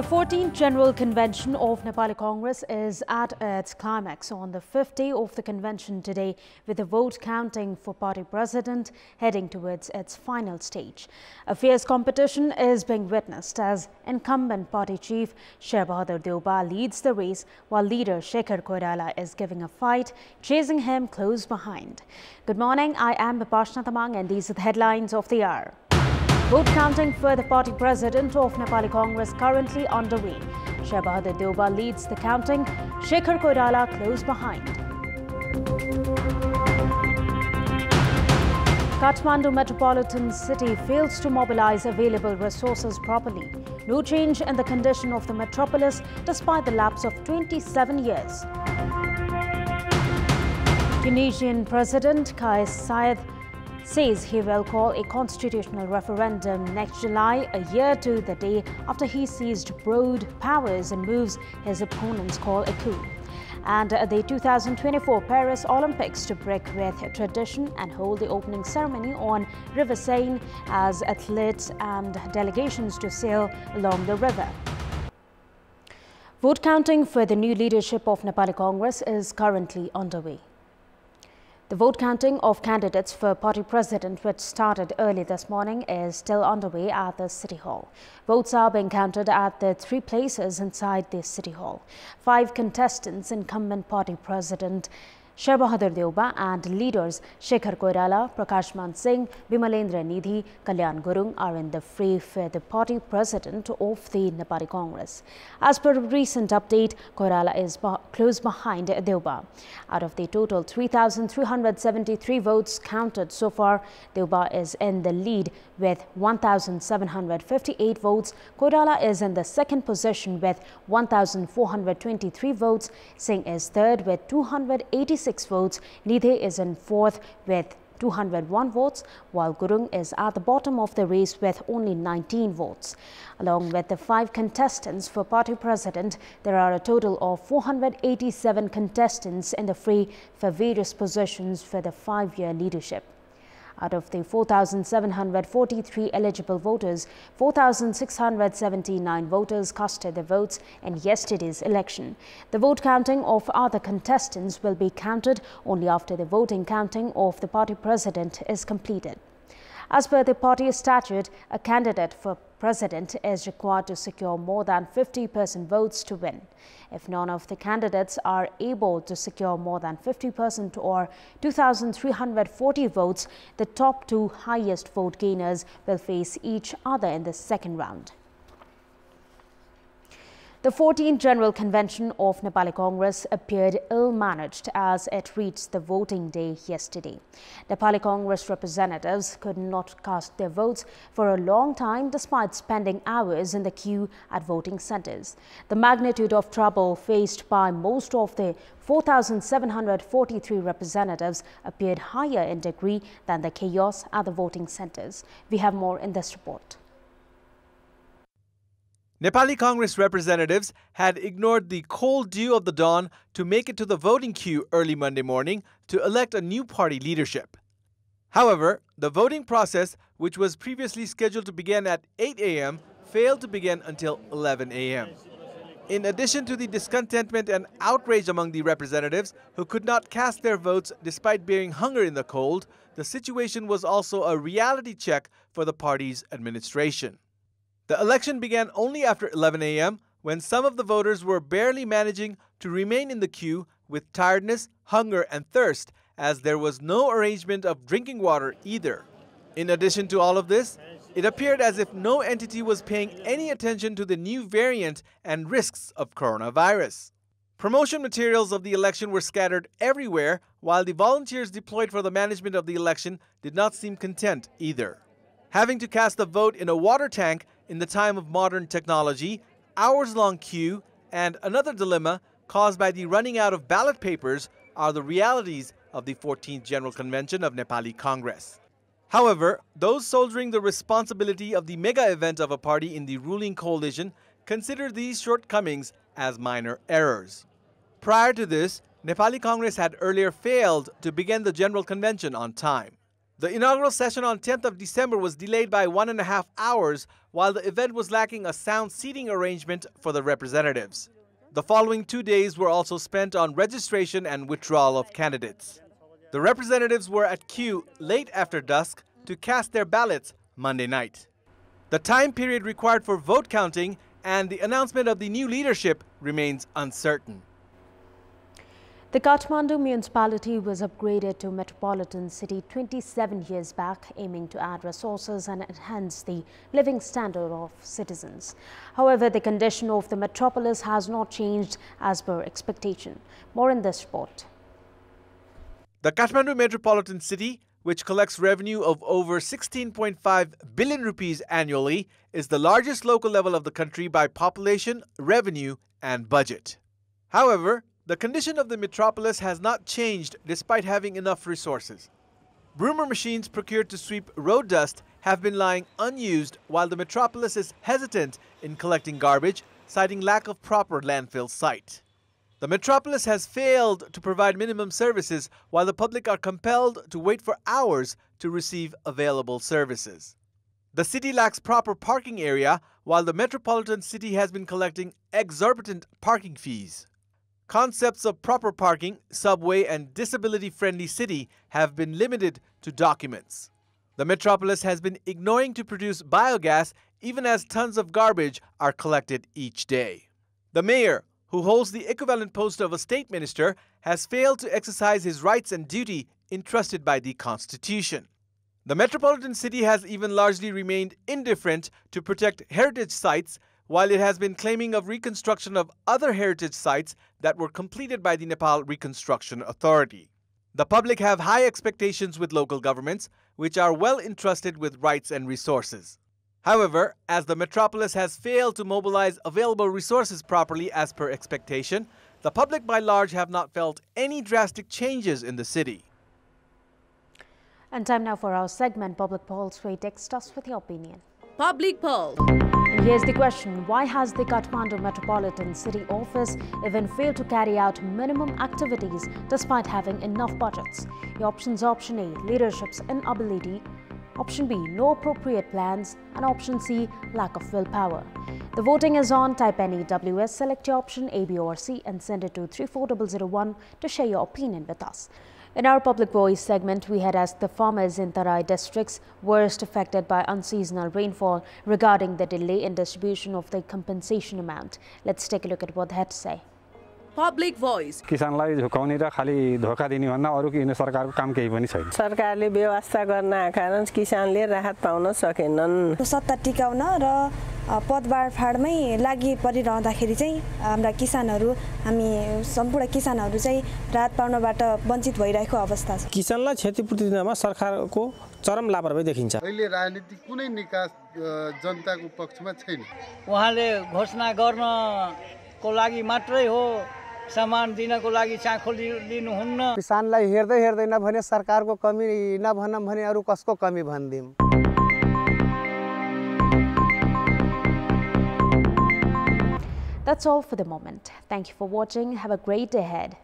The 14th General Convention of Nepal Congress is at its climax on the 5th day of the convention today, with the vote counting for party president heading towards its final stage. A fierce competition is being witnessed as incumbent party chief Shahbaz leads the race, while leader Shekhar Koirala is giving a fight, chasing him close behind. Good morning, I am Bipashna Tamang and these are the headlines of the hour. Vote counting for the party president of Nepal Congress currently underway. Shahbaz leads the counting, Shekhar Koirala close behind. Kathmandu metropolitan city fails to mobilize available resources properly. No change in the condition of the metropolis despite the lapse of 27 years. Tunisian President Kais Saied says he will call a constitutional referendum next July, a year to the day after he seized broad powers and moves his opponents call a coup. And the 2024 Paris Olympics to break with tradition and hold the opening ceremony on River Seine as athletes and delegations to sail along the river. Vote counting for the new leadership of Nepal Congress is currently underway. The vote counting of candidates for party president, which started early this morning, is still underway at the City Hall. Votes are being counted at the 3 places inside the City Hall. 5 contestants, incumbent party president Shahbaz and leaders Shekhar Koirala, Prakashman Singh, Bimalendra Nidhi, Kalyan Gurung are in the fray for the party president of the Nepal Congress. As per a recent update, Koirala is close behind Deuba. Out of the total 3,373 votes counted so far, Deuba is in the lead with 1,758 votes. Koirala is in the second position with 1,423 votes. Singh is third with 286 votes. Nidhi is in fourth with 201 votes, while Gurung is at the bottom of the race with only 19 votes. Along with the 5 contestants for party president, there are a total of 487 contestants in the fray for various positions for the 5-year leadership. Out of the 4,743 eligible voters, 4,679 voters casted their votes in yesterday's election. The vote counting of other contestants will be counted only after the voting counting of the party president is completed. As per the party statute, a candidate for president is required to secure more than 50% votes to win. If none of the candidates are able to secure more than 50% or 2,340 votes, the top 2 highest vote gainers will face each other in the second round. The 14th General Convention of Nepal Congress appeared ill-managed as it reached the voting day yesterday. Nepal Congress representatives could not cast their votes for a long time despite spending hours in the queue at voting centers. The magnitude of trouble faced by most of the 4,743 representatives appeared higher in degree than the chaos at the voting centers. We have more in this report. Nepali Congress representatives had ignored the cold dew of the dawn to make it to the voting queue early Monday morning to elect a new party leadership. However, the voting process, which was previously scheduled to begin at 8 a.m., failed to begin until 11 a.m. In addition to the discontentment and outrage among the representatives who could not cast their votes despite bearing hunger in the cold, the situation was also a reality check for the party's administration. The election began only after 11 a.m. when some of the voters were barely managing to remain in the queue with tiredness, hunger and thirst, as there was no arrangement of drinking water either. In addition to all of this, it appeared as if no entity was paying any attention to the new variant and risks of coronavirus. Promotion materials of the election were scattered everywhere, while the volunteers deployed for the management of the election did not seem content either. Having to cast a vote in a water tank in the time of modern technology, hours-long queue, and another dilemma caused by the running out of ballot papers are the realities of the 14th General Convention of Nepali Congress. However, those shouldering the responsibility of the mega event of a party in the ruling coalition consider these shortcomings as minor errors. Prior to this, Nepali Congress had earlier failed to begin the General Convention on time. The inaugural session on 10th of December was delayed by 1.5 hours, while the event was lacking a sound seating arrangement for the representatives. The following 2 days were also spent on registration and withdrawal of candidates. The representatives were at queue late after dusk to cast their ballots Monday night. The time period required for vote counting and the announcement of the new leadership remains uncertain. The Kathmandu municipality was upgraded to metropolitan city 27 years back, aiming to add resources and enhance the living standard of citizens. However, the condition of the metropolis has not changed as per expectation. More in this report. The Kathmandu metropolitan city, which collects revenue of over 16.5 billion rupees annually, is the largest local level of the country by population, revenue and budget. However, the condition of the metropolis has not changed despite having enough resources. Broomer machines procured to sweep road dust have been lying unused, while the metropolis is hesitant in collecting garbage, citing lack of proper landfill site. The metropolis has failed to provide minimum services, while the public are compelled to wait for hours to receive available services. The city lacks proper parking area, while the metropolitan city has been collecting exorbitant parking fees. Concepts of proper parking, subway and disability-friendly city have been limited to documents. The metropolis has been ignoring to produce biogas even as tons of garbage are collected each day. The mayor, who holds the equivalent post of a state minister, has failed to exercise his rights and duty entrusted by the Constitution. The metropolitan city has even largely remained indifferent to protect heritage sites, while it has been claiming of reconstruction of other heritage sites that were completed by the Nepal Reconstruction Authority. The public have high expectations with local governments, which are well entrusted with rights and resources. However, as the metropolis has failed to mobilize available resources properly as per expectation, the public by large have not felt any drastic changes in the city. And time now for our segment, Public Polls, where we text us with your opinion. Public poll. And here's the question: why has the Kathmandu Metropolitan City Office even failed to carry out minimum activities despite having enough budgets? Your options: option A, leadership's inability; option B, no appropriate plans; and option C, lack of willpower. The voting is on. Type any WS, select your option A, B or C and send it to 34001 to share your opinion with us. In our Public Voice segment, we had asked the farmers in Tarai districts worst affected by unseasonal rainfall regarding the delay in distribution of the compensation amount. Let's take a look at what they had to say. Public Voice. किसानलाई झुकाउने र खाली धोका दिने भन्दा अरु किन सरकारको काम केही पनि छैन। सरकारले व्यवस्था गर्न कारण किसानले राहत पाउन सकेनन्। सत्ता टिकाउन र पदबाडफाडमै लागि परिरहँदाखेरि चाहिँ हाम्रा किसानहरू हामी सम्पूर्ण किसानहरू चाहिँ राहत पाउनबाट वञ्चित भइरहेको अवस्था छ। किसानलाई क्षतिपूर्ति दिनमा सरकारको चरम लापरवाही देखिन्छ। अहिले राजनीति कुनै निकास जनताको पक्षमा छैन। उहाँले घोषणा गर्नको लागि मात्रै हो, सामान दिनको लागि चाखो लिनुहुन्न। किसानलाई हेर्दै हेर्दैन भने सरकारको कमी नभनम भने अरु कसको कमी भन्दिम। That's all for the moment. Thank you for watching. Have a great day ahead.